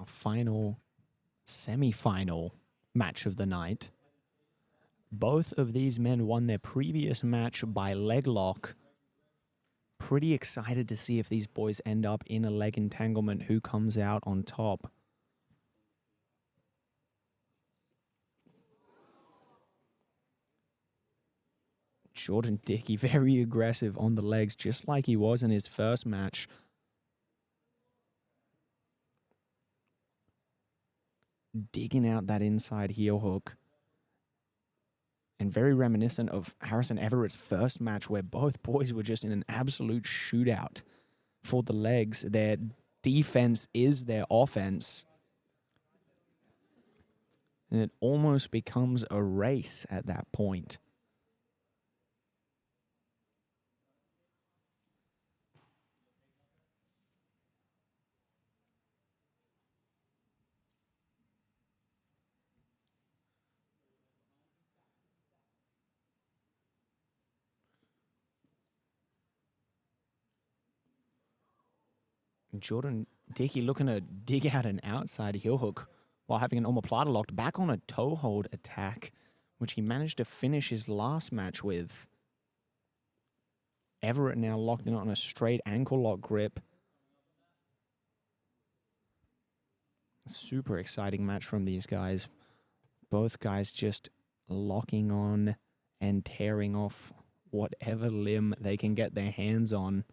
final semi-final match of the night. Both of these men won their previous match by leg lock. Pretty excited to see if these boys end up in a leg entanglement, who comes out on top. Geordon Dickie very aggressive on the legs, just like he was in his first match. Digging out that inside heel hook. And very reminiscent of Harrison Everett's first match, where both boys were just in an absolute shootout for the legs. Their defense is their offense. And it almost becomes a race at that point. Geordon Dickie looking to dig out an outside heel hook while having an omoplata locked back on a toe hold attack, which he managed to finish his last match with. Everett now locked in on a straight ankle lock grip. Super exciting match from these guys. Both guys just locking on and tearing off whatever limb they can get their hands on.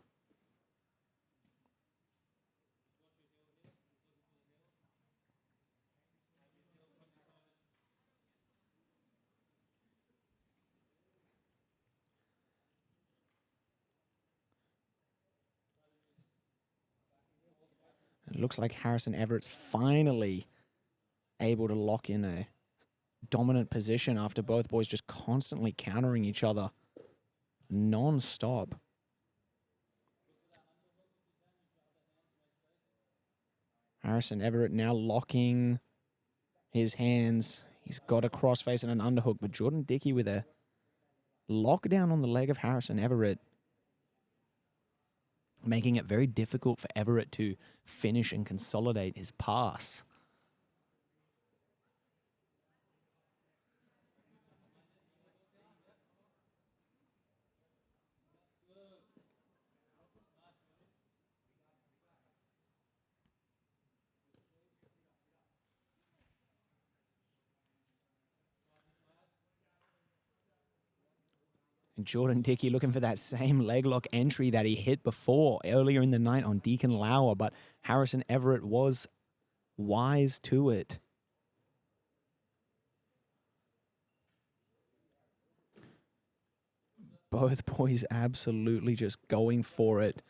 It looks like Harrison Everett's finally able to lock in a dominant position after both boys just constantly countering each other non-stop. Harrison Everett now locking his hands. He's got a crossface and an underhook, but Geordon Dickie with a lockdown on the leg of Harrison Everett, making it very difficult for Everett to finish and consolidate his pass. And Geordon Dickie looking for that same leg lock entry that he hit before earlier in the night on Deacon Lauer, but Harrison Everett was wise to it. Both boys absolutely just going for it.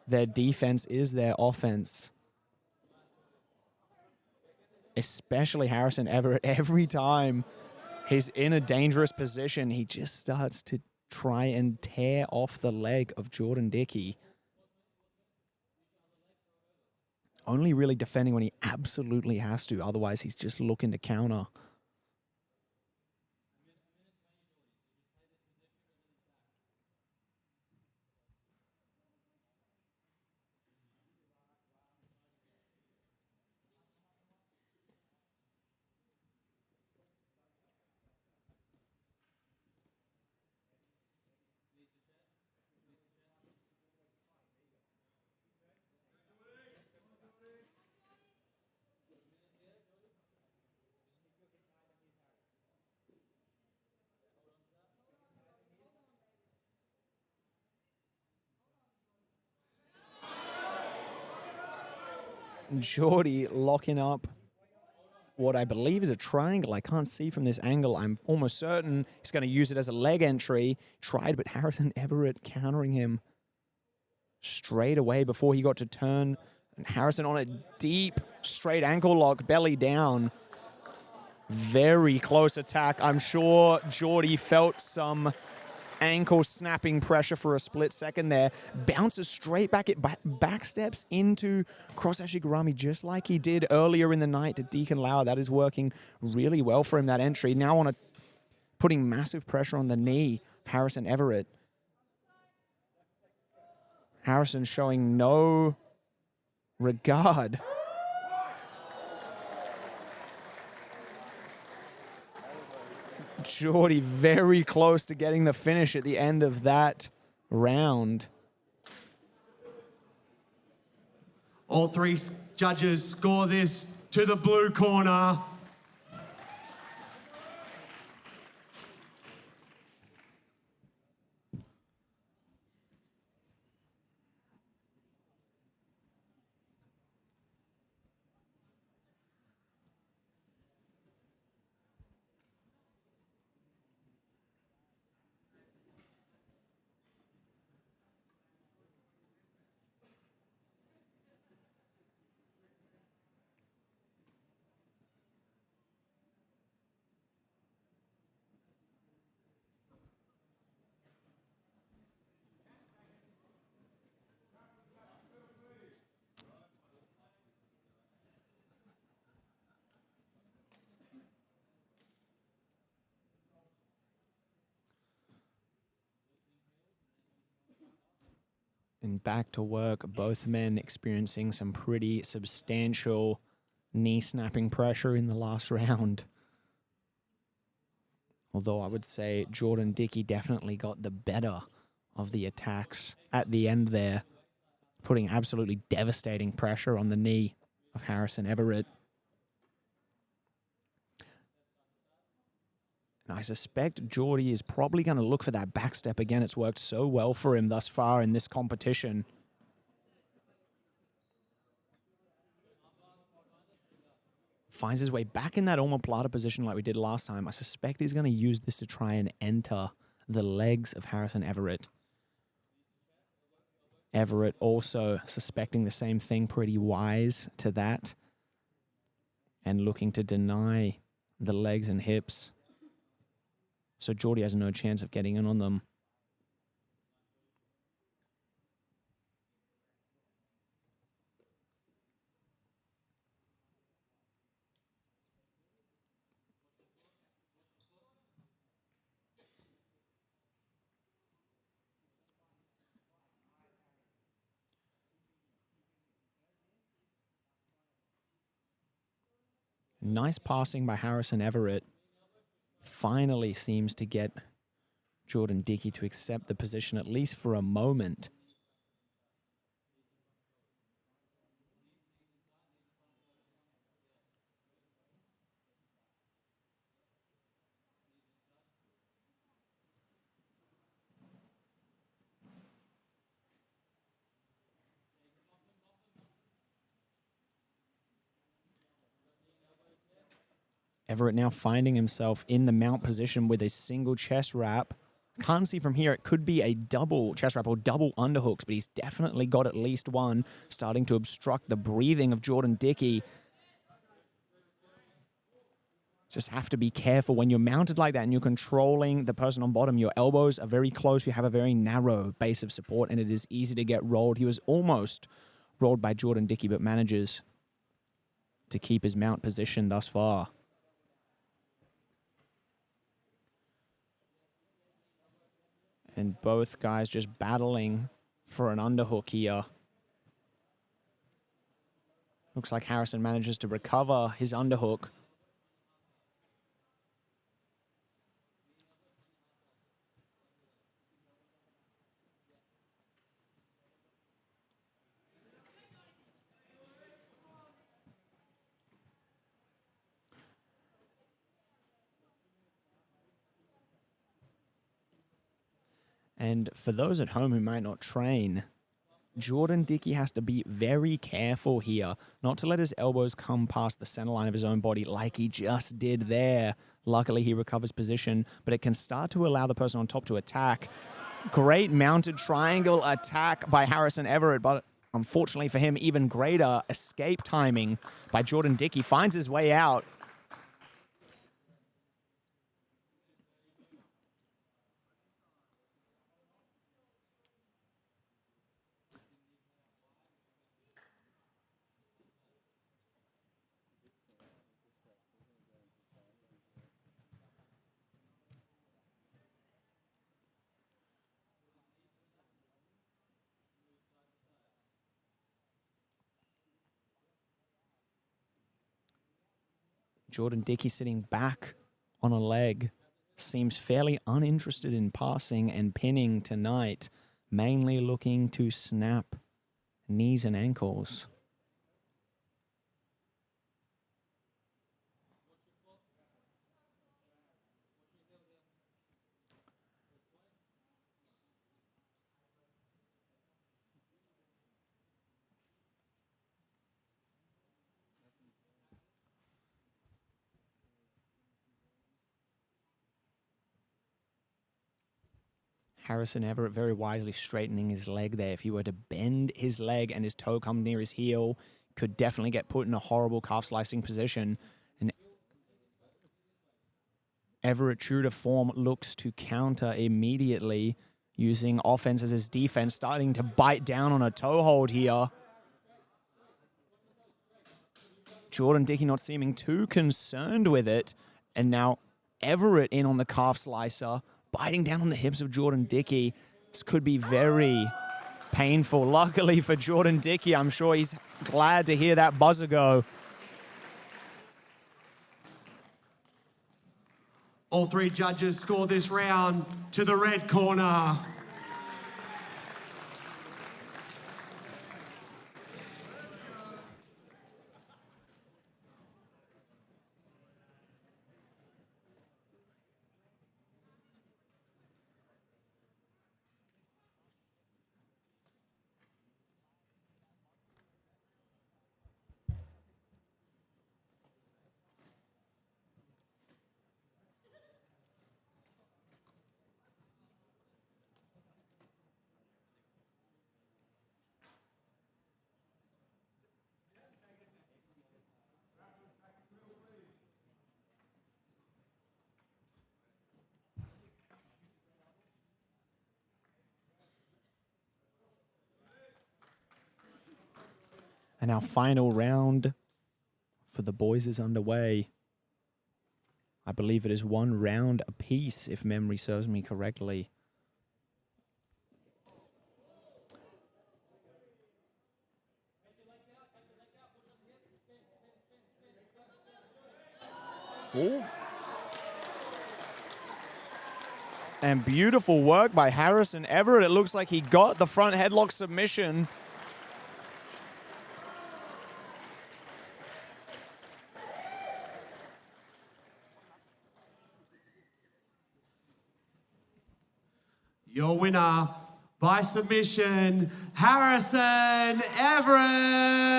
Their defense is their offense. Especially Harrison Everett. Every time he's in a dangerous position, he just starts to try and tear off the leg of Geordon Dickie. Only really defending when he absolutely has to. Otherwise, he's just looking to counter. Geordie locking up what I believe is a triangle. I can't see from this angle. I'm almost certain he's going to use it as a leg entry. Tried, but Harrison Everett countering him straight away before he got to turn. And Harrison on a deep straight ankle lock, belly down. Very close attack. I'm sure Geordie felt some ankle snapping pressure for a split second there. Bounces straight back, it back steps into cross Ashigurami just like he did earlier in the night to Deacon Lauer. That is working really well for him, that entry. Now on putting massive pressure on the knee of Harrison Everett. Harrison showing no regard Geordie very close to getting the finish at the end of that round. All three judges score this to the blue corner. And back to work, both men experiencing some pretty substantial knee-snapping pressure in the last round. Although I would say Geordon Dickie definitely got the better of the attacks at the end there, putting absolutely devastating pressure on the knee of Harrison Everett. And I suspect Geordie is probably going to look for that backstep again. It's worked so well for him thus far in this competition. Finds his way back in that omoplata position like we did last time. I suspect he's going to use this to try and enter the legs of Harrison Everett. Everett also suspecting the same thing, pretty wise to that, and looking to deny the legs and hips. So Geordie has no chance of getting in on them. Nice passing by Harrison Everett. Finally seems to get Geordon Dickie to accept the position, at least for a moment. Everett now finding himself in the mount position with a single chest wrap. Can't see from here. It could be a double chest wrap or double underhooks, but he's definitely got at least one, starting to obstruct the breathing of Geordon Dickie. Just have to be careful when you're mounted like that and you're controlling the person on bottom. Your elbows are very close. You have a very narrow base of support, and it is easy to get rolled. He was almost rolled by Geordon Dickie, but manages to keep his mount position thus far. And both guys just battling for an underhook here. Looks like Harrison manages to recover his underhook. And for those at home who might not train, Geordon Dickie has to be very careful here not to let his elbows come past the center line of his own body like he just did there. Luckily, he recovers position, but it can start to allow the person on top to attack. Great mounted triangle attack by Harrison Everett, but unfortunately for him, even greater escape timing by Geordon Dickie. Finds his way out. Geordon Dickie sitting back on a leg, seems fairly uninterested in passing and pinning tonight, mainly looking to snap knees and ankles. Harrison Everett very wisely straightening his leg there. If he were to bend his leg and his toe come near his heel, could definitely get put in a horrible calf slicing position. And Everett, true to form, looks to counter immediately, using offense as his defense, starting to bite down on a toe hold here. Geordon Dickie not seeming too concerned with it. And now Everett in on the calf slicer, biting down on the hips of Geordon Dickie. This could be very painful. Luckily for Geordon Dickie, I'm sure he's glad to hear that buzzer go. All three judges score this round to the red corner. And our final round for the boys is underway. I believe it is 1 round apiece, if memory serves me correctly. Ooh. And beautiful work by Harrison Everett. It looks like he got the front headlock submission. Your winner by submission, Harrison Everett.